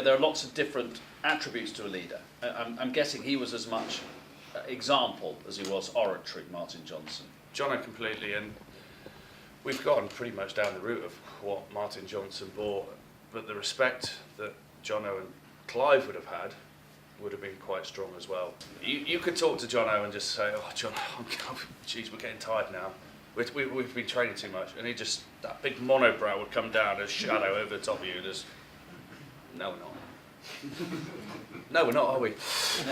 there are lots of different attributes to a leader. I'm guessing he was as much example as he was oratory, Martin Johnson. Jono completely, and we've gone pretty much down the route of what Martin Johnson brought, but the respect that Jono and Clive would have had would have been quite strong as well. You could talk to Jono and just say, "Oh, John, geez, we're getting tired now. We've been training too much," and that big monobrow would come down as shadow over the top of you. There's, no, we're not. No, we're not, are we?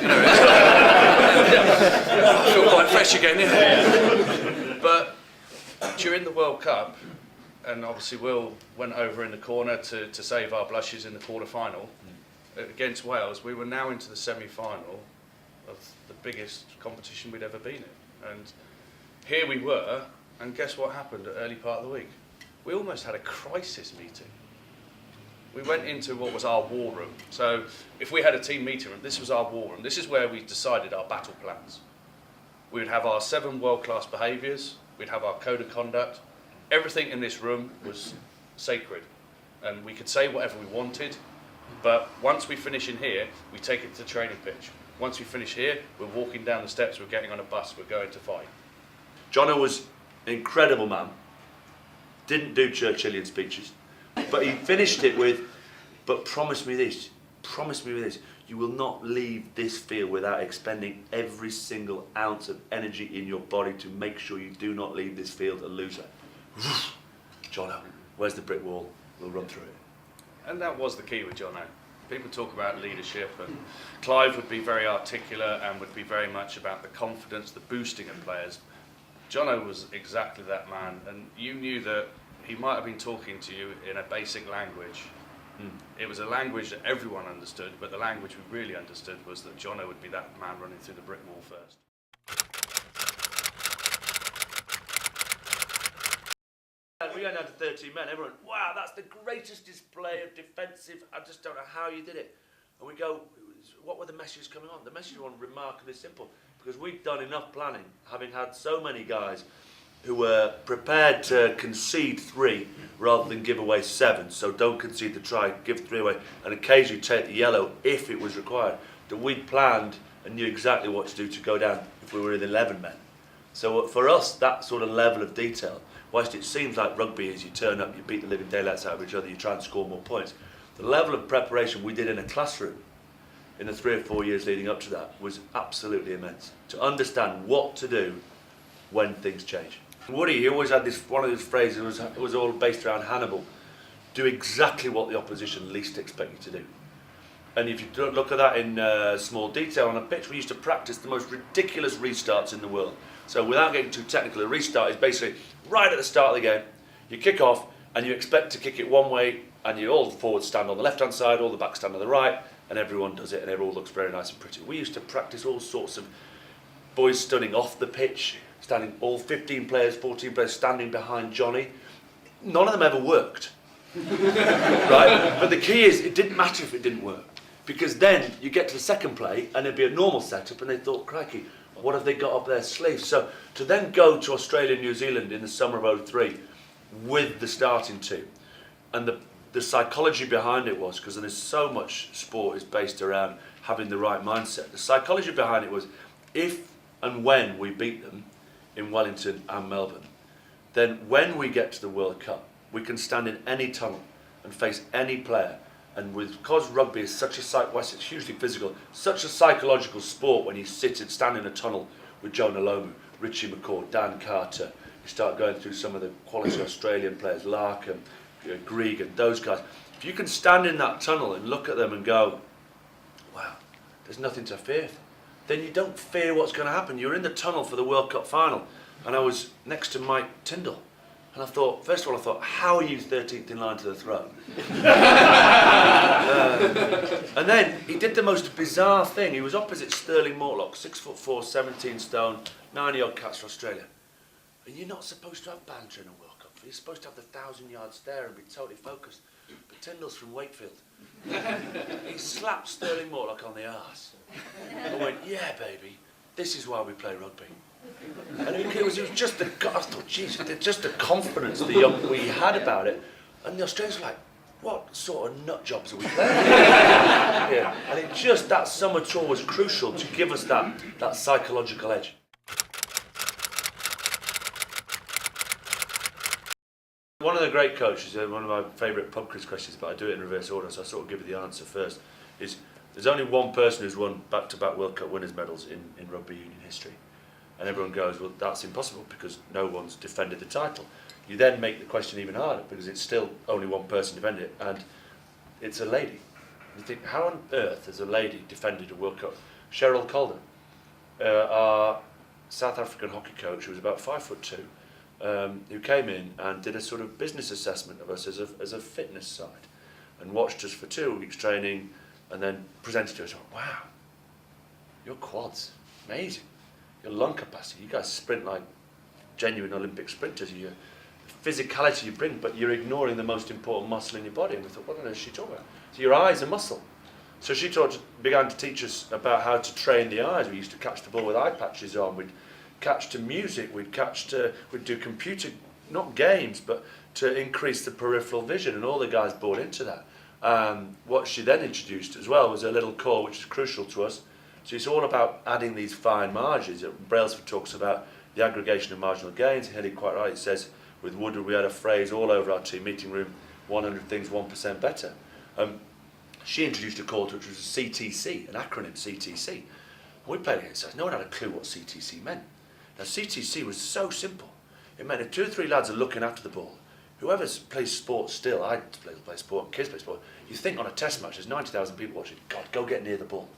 I feel quite fresh again. Yeah. But during the World Cup, and obviously Will went over in the corner to save our blushes in the quarter-final against Wales. We were now into the semi-final of the biggest competition we'd ever been in, and here we were. And guess what happened at the early part of the week? We almost had a crisis meeting. We went into what was our war room. So if we had a team meeting room, this was our war room. This is where we decided our battle plans. We would have our 7 world-class behaviours. We'd have our code of conduct. Everything in this room was sacred. And we could say whatever we wanted. But once we finish in here, we take it to the training pitch. Once we finish here, we're walking down the steps, we're getting on a bus, we're going to fight. Jono was an incredible man. Didn't do Churchillian speeches. But he finished it with, "But promise me this, you will not leave this field without expending every single ounce of energy in your body to make sure you do not leave this field a loser." Jono, where's the brick wall? We'll run through it. And that was the key with Jono. People talk about leadership, and Clive would be very articulate and would be very much about the confidence, the boosting of players. Jono was exactly that man, and you knew that he might have been talking to you in a basic language. It was a language that everyone understood, but the language we really understood was that Jono would be that man running through the brick wall first. We went down to 13 men, everyone, "Wow, that's the greatest display of defensive, I just don't know how you did it." And we go, what were the messages coming on? The messages were remarkably simple, because we'd done enough planning, having had so many guys who were prepared to concede 3 rather than give away 7. So don't concede the try, give 3 away, and occasionally take the yellow if it was required. That we'd planned and knew exactly what to do to go down if we were in 11 men. So for us, that sort of level of detail, whilst it seems like rugby is you turn up, you beat the living daylights out of each other, you try and score more points, the level of preparation we did in a classroom in the 3 or 4 years leading up to that was absolutely immense. To understand what to do when things change. Woody, he always had one of his phrases, it was all based around Hannibal. Do exactly what the opposition least expect you to do. And if you look at that in small detail on a pitch, we used to practice the most ridiculous restarts in the world. So without getting too technical, a restart is basically right at the start of the game, you kick off and you expect to kick it one way, and you all the forwards stand on the left-hand side, all the backs stand on the right, and everyone does it and it all looks very nice and pretty. We used to practice all sorts of boys stunning off the pitch, standing all 15 players, 14 players standing behind Johnny. None of them ever worked, right? But the key is, it didn't matter if it didn't work, because then you get to the second play and it'd be a normal setup and they thought, crikey, what have they got up their sleeves? So to then go to Australia and New Zealand in the summer of '03 with the starting team, and the psychology behind it was, because there's so much sport is based around having the right mindset, the psychology behind it was, if and when we beat them in Wellington and Melbourne, then when we get to the World Cup, we can stand in any tunnel and face any player. And because rugby is such it's hugely physical, such a psychological sport, when you stand in a tunnel with Jonah Lomu, Richie McCaw, Dan Carter, you start going through some of the quality Australian players, Larkham, Grieg and those guys. If you can stand in that tunnel and look at them and go, wow, there's nothing to fear, then you don't fear what's going to happen. You're in the tunnel for the World Cup final, and I was next to Mike Tyndall, and I thought, first of all, how are you 13th in line to the throne? And then he did the most bizarre thing. He was opposite Sterling Mortlock, 6'4", 17 stone, 90-odd cats for Australia. And you're not supposed to have banter in a World Cup. You're supposed to have the 1,000-yard stare and be totally focused. But Tyndall's from Wakefield. He slapped Sterling Mortlock on the arse. I went, yeah, baby, this is why we play rugby. And it was just the, I thought, geez, just the confidence we had about it. And the Australians were like, what sort of nut jobs are we playing? Yeah. And it just, that summer tour was crucial to give us that psychological edge. One of the great coaches, one of my favourite pub quiz questions, but I do it in reverse order, so I sort of give you the answer first, is there's only one person who's won back-to-back World Cup winners' medals in rugby union history. And everyone goes, well, that's impossible because no one's defended the title. You then make the question even harder because it's still only one person defended it, and it's a lady. You think, how on earth has a lady defended a World Cup? Cheryl Calder, our South African hockey coach, who was about 5'2", who came in and did a sort of business assessment of us as a fitness side, and watched us for 2 weeks training, and then presented to us. Wow, your quads, amazing. Your lung capacity, you guys sprint like genuine Olympic sprinters. Your physicality you bring, but you're ignoring the most important muscle in your body. And we thought, what on earth is she talking about? So your eyes are muscle. So she began to teach us about how to train the eyes. We used to catch the ball with eye patches on. We'd catch to music. We'd do computer, not games, but to increase the peripheral vision. And all the guys bought into that. What she then introduced as well was a little core, which is crucial to us. So it's all about adding these fine margins. Brailsford talks about the aggregation of marginal gains. He had it quite right. It says, with Woodward, we had a phrase all over our team meeting room, 100 things 1% better. She introduced a call to which was a CTC, an acronym CTC. We played against us. No one had a clue what CTC meant. Now CTC was so simple. It meant if 2 or 3 lads are looking after the ball, whoever plays sport still, I play sport, kids play sport, you think on a test match, there's 90,000 people watching, God, go get near the ball.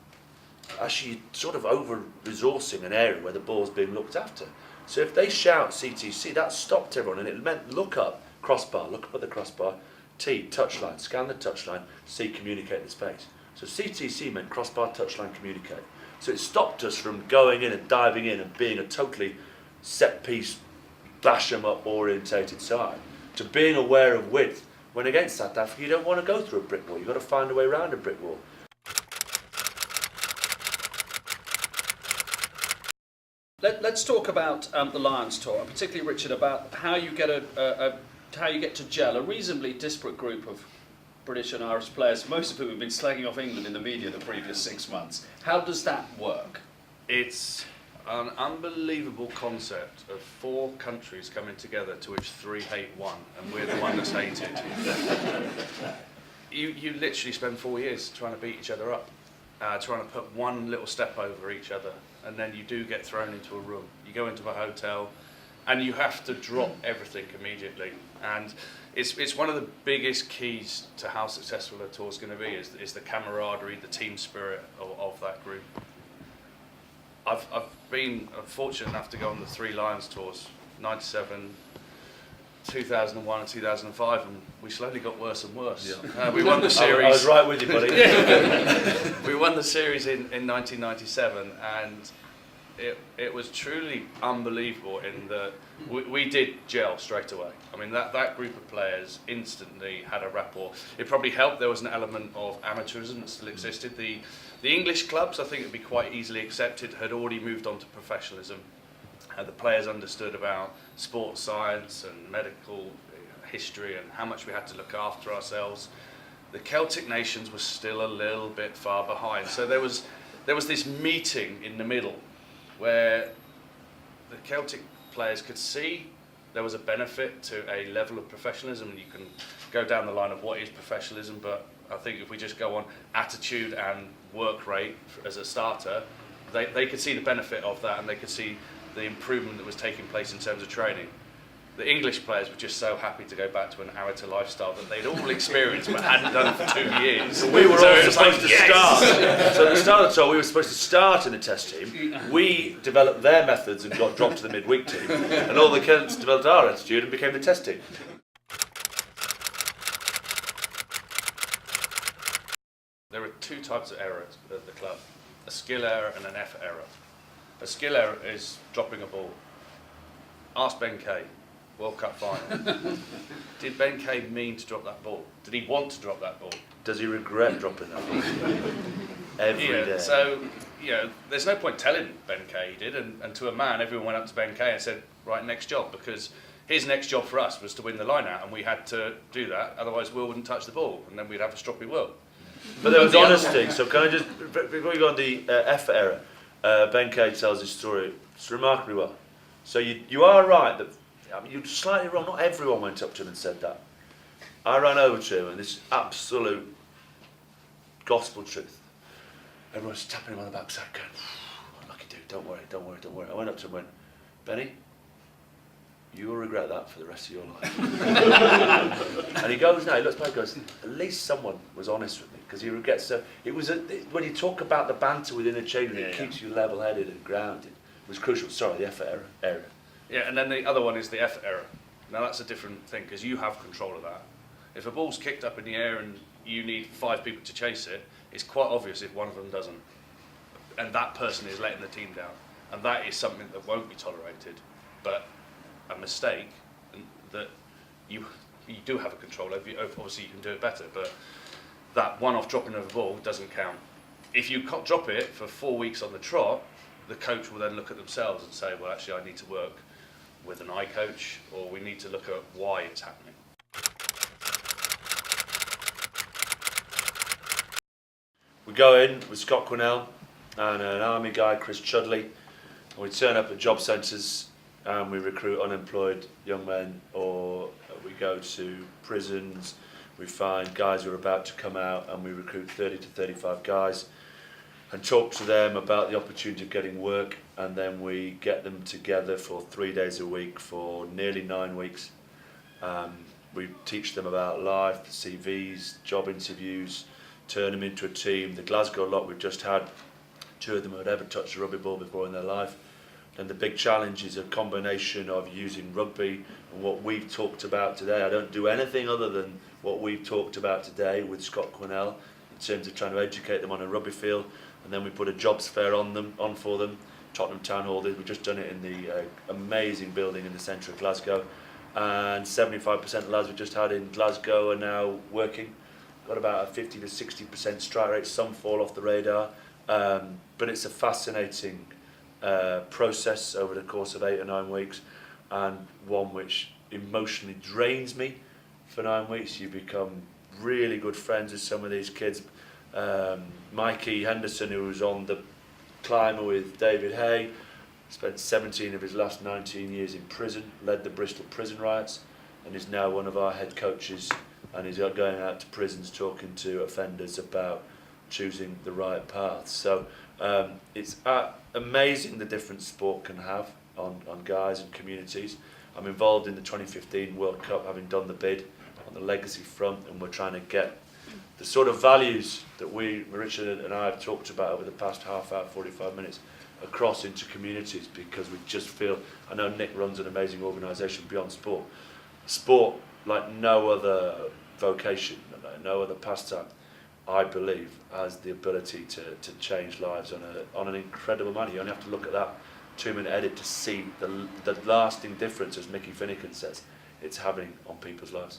Actually, sort of over-resourcing an area where the ball's being looked after. So if they shout CTC, that stopped everyone, and it meant look up at the crossbar, T, touchline, scan the touchline, C, communicate the space. So CTC meant crossbar, touchline, communicate. So it stopped us from going in and diving in and being a totally set-piece, bash-em-up orientated side, to being aware of width. When against South Africa, you don't want to go through a brick wall, you've got to find a way around a brick wall. Let's talk about the Lions tour, and particularly Richard, about how you get how you get to gel a reasonably disparate group of British and Irish players, most of whom have been slagging off England in the media the previous 6 months. How does that work? It's an unbelievable concept of 4 countries coming together to which 3 hate one, and we're the one that's hated. You literally spend 4 years trying to beat each other up, trying to put one little step over each other, and then you do get thrown into a room. You go into a hotel, and you have to drop everything immediately. And it's one of the biggest keys to how successful a tour is going to be is the camaraderie, the team spirit of that group. I've been fortunate enough to go on the 3 Lions tours, 97, 2001 and 2005, and we slowly got worse and worse. Yeah. We won the series. I was right with you, buddy. We won the series in 1997, and it was truly unbelievable in that we did gel straight away. I mean, that group of players instantly had a rapport. It probably helped there was an element of amateurism that still existed. The English clubs, I think it'd be quite easily accepted, had already moved on to professionalism. The players understood about sports science and medical history and how much we had to look after ourselves. The Celtic nations were still a little bit far behind. So there was this meeting in the middle where the Celtic players could see there was a benefit to a level of professionalism, and you can go down the line of what is professionalism, but I think if we just go on attitude and work rate as a starter, they could see the benefit of that, and they could see the improvement that was taking place in terms of training. The English players were just so happy to go back to an amateur lifestyle that they'd all experienced but hadn't done for 2 years. So we were all supposed to start. So at the start of the tour, we were supposed to start in the test team. We developed their methods and got dropped to the midweek team. And all the Celts developed our attitude and became the test team. There are 2 types of errors at the club: a skill error and an effort error. A skill error is dropping a ball. Ask Ben Kay, World Cup final. Did Ben Kay mean to drop that ball? Did he want to drop that ball? Does he regret dropping that ball? Every day. So, there's no point telling Ben Kay he did, and to a man, everyone went up to Ben Kay and said, right, next job, because his next job for us was to win the line out, and we had to do that, otherwise Will wouldn't touch the ball, and then we'd have a stroppy Will. But there was honesty, so can I just, before you go on the effort error, Ben Kay tells his story remarkably well. So you are right, that I mean, you're slightly wrong, not everyone went up to him and said that. I ran over to him, and this is absolute gospel truth. Everyone's tapping him on the backside going, lucky dude, don't worry. I went up to him and went, Benny, you will regret that for the rest of your life. And he goes now, he looks back and goes, at least someone was honest with me, because he regrets so. When you talk about the banter within a chain, it keeps you level-headed and grounded. It was crucial. Sorry, the effort error. Yeah, and then the other one is the effort error. Now that's a different thing, because you have control of that. If a ball's kicked up in the air and you need 5 people to chase it, it's quite obvious if one of them doesn't. And that person is letting the team down. And that is something that won't be tolerated. But a mistake that you do have a control over, obviously you can do it better, but that one-off dropping of a ball doesn't count. If you drop it for 4 weeks on the trot, the coach will then look at themselves and say, well, actually I need to work with an eye coach, or we need to look at why it's happening. We go in with Scott Quinnell and an army guy, Chris Chudley, and we turn up at job centres and we recruit unemployed young men, or we go to prisons, we find guys who are about to come out, and we recruit 30 to 35 guys and talk to them about the opportunity of getting work, and then we get them together for 3 days a week for nearly 9 weeks. We teach them about life, CVs, job interviews, turn them into a team. The Glasgow lot we've just had, 2 of them had ever touched a rugby ball before in their life. And the big challenge is a combination of using rugby and what we've talked about today. I don't do anything other than what we've talked about today with Scott Quinnell in terms of trying to educate them on a rugby field. And then we put a jobs fair on for them. Tottenham Town Hall did. We've just done it in the amazing building in the centre of Glasgow. And 75% of the lads we just had in Glasgow are now working. Got about a 50 to 60% strike rate. Some fall off the radar. But it's a fascinating process over the course of 8 or 9 weeks, and one which emotionally drains me for 9 weeks. You become really good friends with some of these kids. Mikey Henderson, who was on the climber with David Hay, spent 17 of his last 19 years in prison, led the Bristol prison riots, and is now one of our head coaches, and he's going out to prisons talking to offenders about choosing the right path. So it's amazing the difference sport can have on guys and communities. I'm involved in the 2015 World Cup, having done the bid on the legacy front, and we're trying to get the sort of values that Richard and I have talked about over the past half hour, 45 minutes, across into communities, because we just feel, I know Nick runs an amazing organisation beyond sport. Sport, like no other vocation, no other pastime, I believe, has the ability to change lives on an incredible manner. You only have to look at that 2-minute edit to see the lasting difference, as Mickey Finnegan says, it's having on people's lives.